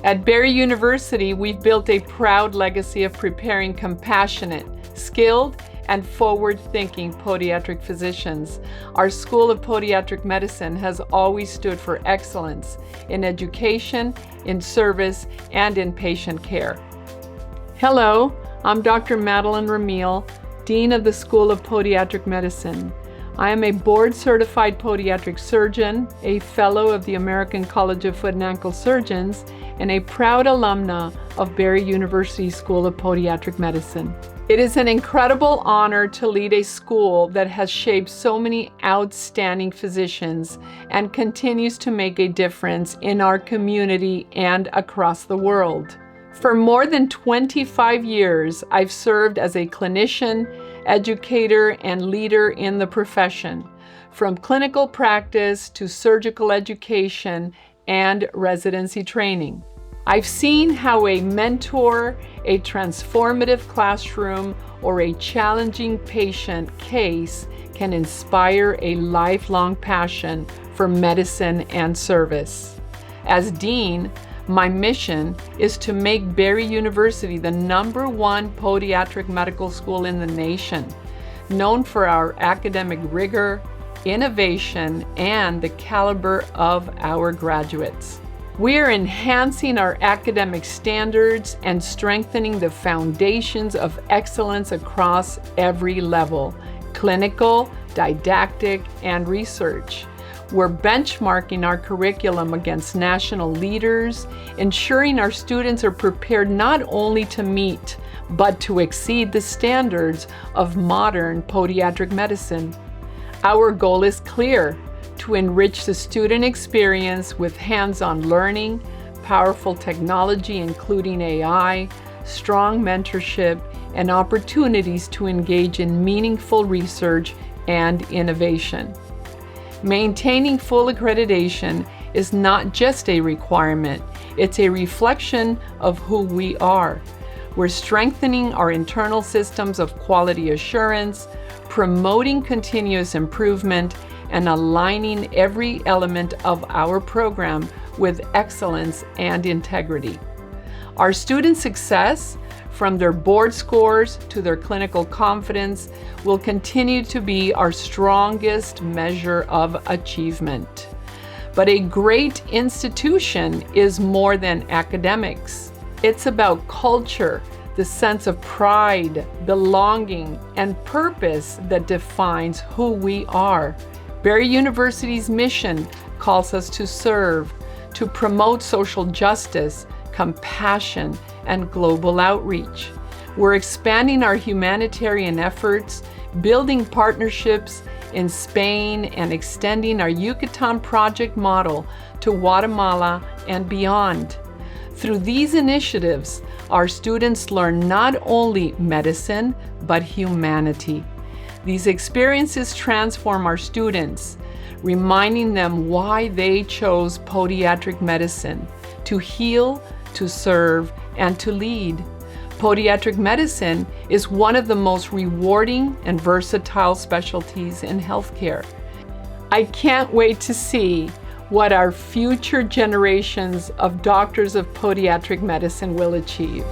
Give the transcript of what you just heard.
At Barry University, we've built a proud legacy of preparing compassionate, skilled, and forward-thinking podiatric physicians. Our School of Podiatric Medicine has always stood for excellence in education, in service, and in patient care. Hello, I'm Dr. Madelin Ramil, Dean of the School of Podiatric Medicine. I am a board-certified podiatric surgeon, a fellow of the American College of Foot and Ankle Surgeons, and a proud alumna of Barry University School of Podiatric Medicine. It is an incredible honor to lead a school that has shaped so many outstanding physicians and continues to make a difference in our community and across the world. For more than 25 years, I've served as a clinician, educator, and leader in the profession, from clinical practice to surgical education and residency training. I've seen how a mentor, a transformative classroom, or a challenging patient case can inspire a lifelong passion for medicine and service. As Dean, my mission is to make Barry University the #1 podiatric medical school in the nation, known for our academic rigor, innovation, and the caliber of our graduates. We are enhancing our academic standards and strengthening the foundations of excellence across every level: clinical, didactic, and research. We're benchmarking our curriculum against national leaders, ensuring our students are prepared not only to meet, but to exceed the standards of modern podiatric medicine. Our goal is clear: to enrich the student experience with hands-on learning, powerful technology including AI, strong mentorship, and opportunities to engage in meaningful research and innovation. Maintaining full accreditation is not just a requirement, it's a reflection of who we are. We're strengthening our internal systems of quality assurance, promoting continuous improvement, and aligning every element of our program with excellence and integrity. Our student success, from their board scores to their clinical confidence, will continue to be our strongest measure of achievement. But a great institution is more than academics. It's about culture, the sense of pride, belonging, and purpose that defines who we are. Barry University's mission calls us to serve, to promote social justice, compassion, and global outreach. We're expanding our humanitarian efforts, building partnerships in Spain, and extending our Yucatan project model to Guatemala and beyond. Through these initiatives, our students learn not only medicine, but humanity. These experiences transform our students, reminding them why they chose podiatric medicine: to heal, to serve, and to lead. Podiatric medicine is one of the most rewarding and versatile specialties in healthcare. I can't wait to see what our future generations of doctors of podiatric medicine will achieve.